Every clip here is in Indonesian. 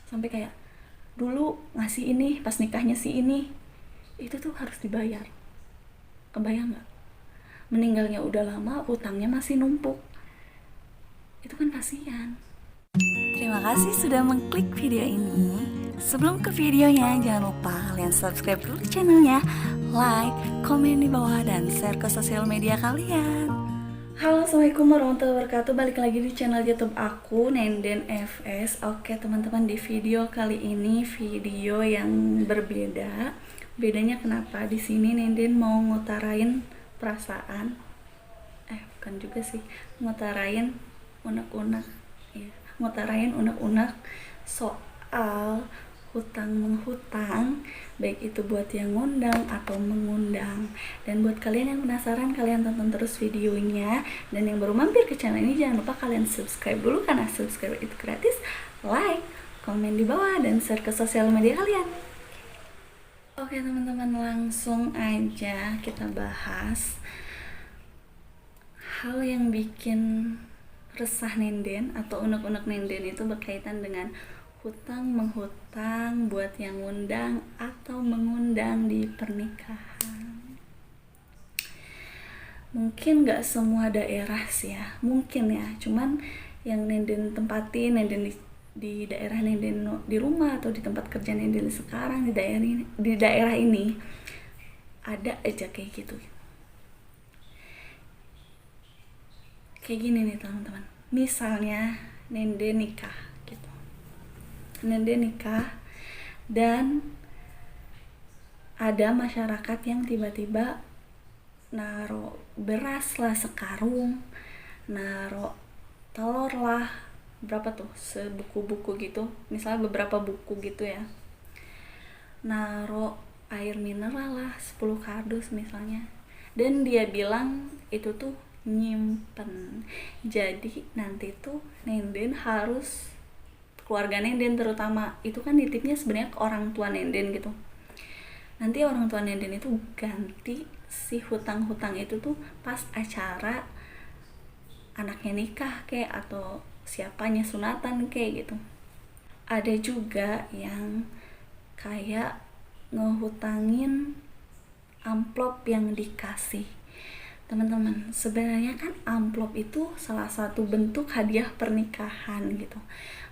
Sampai kayak dulu ngasih ini pas nikahnya si ini, itu tuh harus dibayar. Kebayang nggak? Meninggalnya udah lama, hutangnya masih numpuk. Itu kan kasihan. Terima kasih sudah mengklik video ini. Sebelum ke videonya, jangan lupa kalian subscribe dulu channelnya, like, komen di bawah, dan share ke sosial media kalian. Halo, assalamualaikum warahmatullahi wabarakatuh. Balik lagi di channel YouTube aku, Nenden FS. Oke teman-teman, di video kali ini video yang berbeda. Bedanya kenapa? Di sini Nenden mau ngutarain perasaan. Bukan juga sih, ngutarain unek-unek. Ya, ngutarain unek-unek soal hutang menghutang, baik itu buat yang ngundang atau mengundang. Dan buat kalian yang penasaran, kalian tonton terus videonya. Dan yang baru mampir ke channel ini, jangan lupa kalian subscribe dulu, karena subscribe itu gratis. Like, komen di bawah, dan share ke sosial media kalian. Oke teman-teman, langsung aja kita bahas hal yang bikin resah Nenden atau unek-unek Nenden itu berkaitan dengan hutang menghutang buat yang ngundang atau mengundang di pernikahan. Mungkin gak semua daerah sih ya, mungkin ya, cuman yang Nenden tempatin, Nenden di daerah Nenden di rumah atau di tempat kerja Nenden sekarang di daerah ini ada aja kayak gitu. Kayak gini nih teman-teman, misalnya Nenden nikah gitu, Nenden nikah dan ada masyarakat yang tiba-tiba naro beras lah sekarung, naro telur lah berapa tuh, sebuku-buku gitu, misalnya beberapa buku gitu ya, naro air mineral lah 10 kardus misalnya, dan dia bilang itu tuh nyimpen. Jadi nanti tuh Nenden harus, keluarga Nenden terutama, itu kan nitipnya sebenarnya ke orang tua Nenden gitu. Nanti orang tua Nenden itu ganti si hutang-hutang itu tuh pas acara anaknya nikah kayak, atau siapanya sunatan kayak gitu. Ada juga yang kayak ngehutangin amplop yang dikasih. Teman-teman, sebenarnya kan amplop itu salah satu bentuk hadiah pernikahan gitu.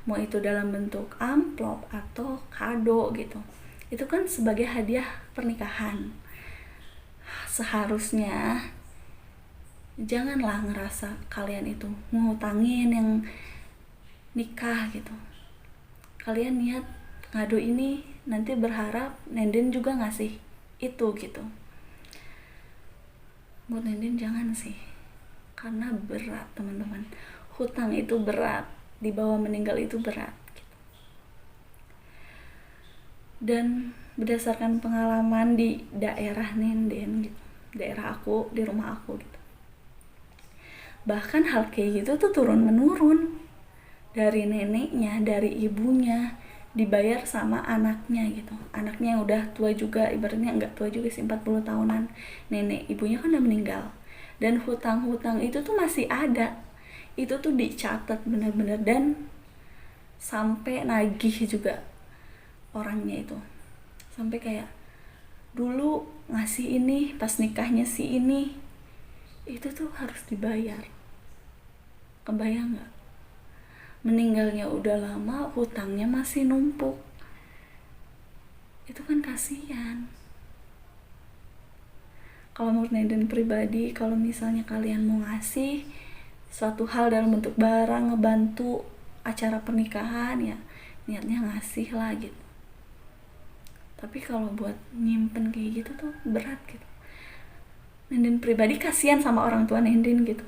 Mau itu dalam bentuk amplop atau kado gitu, itu kan sebagai hadiah pernikahan. Seharusnya janganlah ngerasa kalian itu ngutangin yang nikah gitu. Kalian niat ngado ini nanti berharap Nenden juga ngasih itu gitu. Buat Nenden jangan sih, karena berat teman-teman. Hutang itu berat, dibawa meninggal itu berat gitu. Dan berdasarkan pengalaman di daerah Nenden gitu, daerah aku, di rumah aku gitu, bahkan hal kayak gitu tuh turun menurun dari neneknya, dari ibunya, dibayar sama anaknya gitu. Anaknya yang udah tua juga, ibaratnya nggak tua juga sih, 40 tahunan. Nenek ibunya kan udah meninggal, dan hutang-hutang itu tuh masih ada. Itu tuh dicatat bener-bener, dan sampai nagih juga orangnya itu. Sampai kayak dulu ngasih ini pas nikahnya si ini, itu tuh harus dibayar. Kebayang nggak? Meninggalnya udah lama, hutangnya masih numpuk. Itu kan kasihan. Kalau menurut Nenden pribadi, kalau misalnya kalian mau ngasih suatu hal dalam bentuk barang, ngebantu acara pernikahan, ya niatnya ngasih lah gitu. Tapi kalau buat nyimpen kayak gitu tuh berat gitu. Nenden pribadi kasihan sama orang tua Nenden gitu.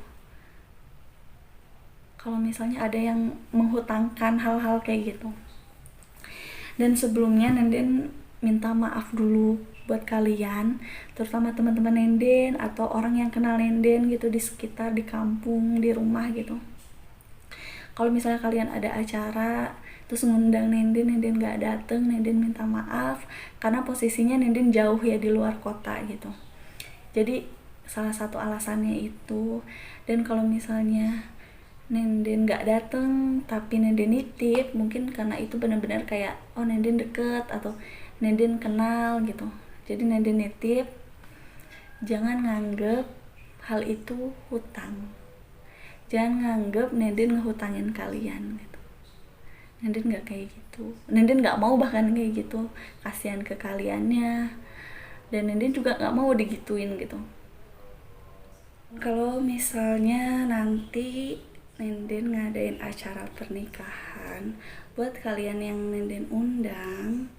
Kalau misalnya ada yang menghutangkan hal-hal kayak gitu. Dan sebelumnya Nenden minta maaf dulu buat kalian, terutama teman-teman Nenden atau orang yang kenal Nenden gitu di sekitar, di kampung, di rumah gitu. Kalau misalnya kalian ada acara terus ngundang Nenden gak dateng, Nenden minta maaf, karena posisinya Nenden jauh ya, di luar kota gitu. Jadi salah satu alasannya itu. Dan kalau misalnya Nenden nggak dateng tapi Nenden nitip, mungkin karena itu benar-benar kayak oh Nenden deket atau Nenden kenal gitu, jadi Nenden nitip. Jangan nganggep hal itu hutang, jangan nganggep Nenden ngehutangin kalian gitu. Nenden nggak kayak gitu, Nenden nggak mau bahkan kayak gitu, kasihan ke kaliannya, dan Nenden juga nggak mau digituin gitu. Kalau misalnya nanti Nenden ngadain acara pernikahan buat kalian yang Nenden undang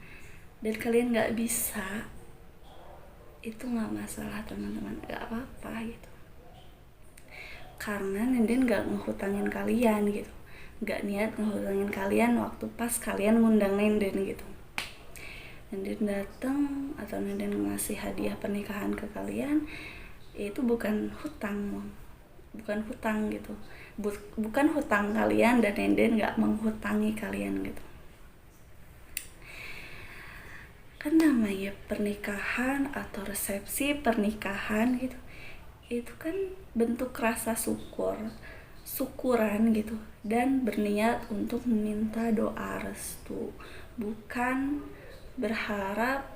dan kalian nggak bisa, itu nggak masalah teman-teman, nggak apa-apa gitu, karena Nenden nggak ngehutangin kalian gitu, nggak niat ngehutangin kalian waktu pas kalian ngundang Nenden gitu. Nenden datang atau Nenden ngasih hadiah pernikahan ke kalian, itu bukan hutang, bukan hutang gitu, bukan hutang kalian, dan Nenden nggak menghutangi kalian gitu. Kan namanya pernikahan atau resepsi pernikahan gitu, itu kan bentuk rasa syukuran gitu, dan berniat untuk meminta doa restu, bukan berharap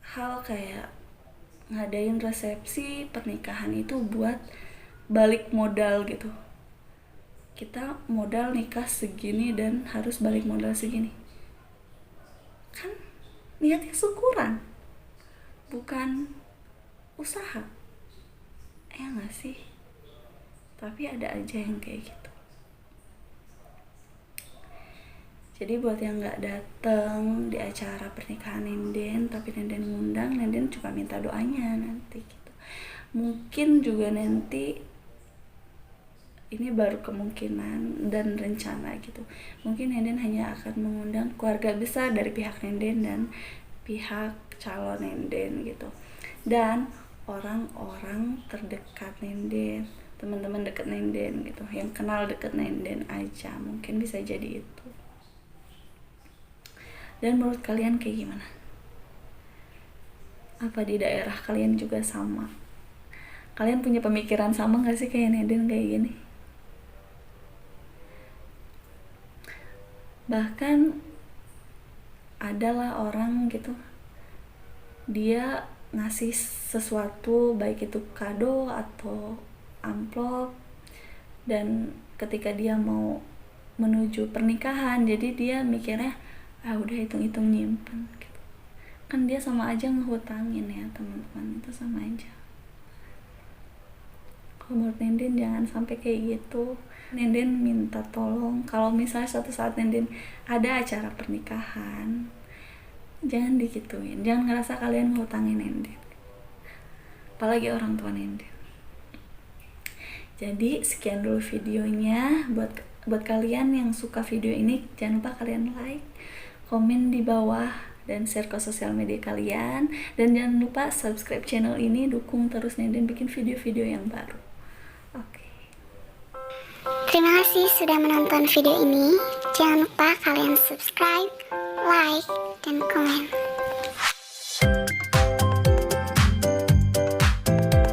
hal kayak ngadain resepsi pernikahan itu buat balik modal gitu. Kita modal nikah segini dan harus balik modal segini, kan niatnya syukuran bukan usaha, ya nggak sih? Tapi ada aja yang kayak gitu. Jadi buat yang nggak datang di acara pernikahan Nenden tapi Nenden ngundang, Nenden cuma minta doanya nanti gitu. Mungkin juga nanti, ini baru kemungkinan dan rencana gitu, mungkin Nenden hanya akan mengundang keluarga besar dari pihak Nenden dan pihak calon Nenden gitu, dan orang-orang terdekat Nenden, teman-teman dekat Nenden gitu, yang kenal deket Nenden aja, mungkin bisa jadi itu. Dan menurut kalian kayak gimana? Apa di daerah kalian juga sama? Kalian punya pemikiran sama gak sih kayak Nenden kayak gini? Bahkan adalah orang gitu, dia ngasih sesuatu, baik itu kado atau amplop, dan ketika dia mau menuju pernikahan, jadi dia mikirnya udah hitung-hitung nyimpen gitu. Kan dia sama aja ngehutangin ya teman-teman, itu sama aja. Kalau menurut Nenden jangan sampai kayak gitu. Nenden minta tolong, kalau misalnya suatu saat Nenden ada acara pernikahan, jangan digituin, jangan ngerasa kalian ngehutangin Nenden, apalagi orang tua Nenden. Jadi sekian dulu videonya. Buat kalian yang suka video ini, jangan lupa kalian like, komen di bawah, dan share ke sosial media kalian. Dan jangan lupa subscribe channel ini, dukung terus Nenden bikin video-video yang baru. Oke. Terima kasih sudah menonton video ini. Jangan lupa kalian subscribe, like, dan komen.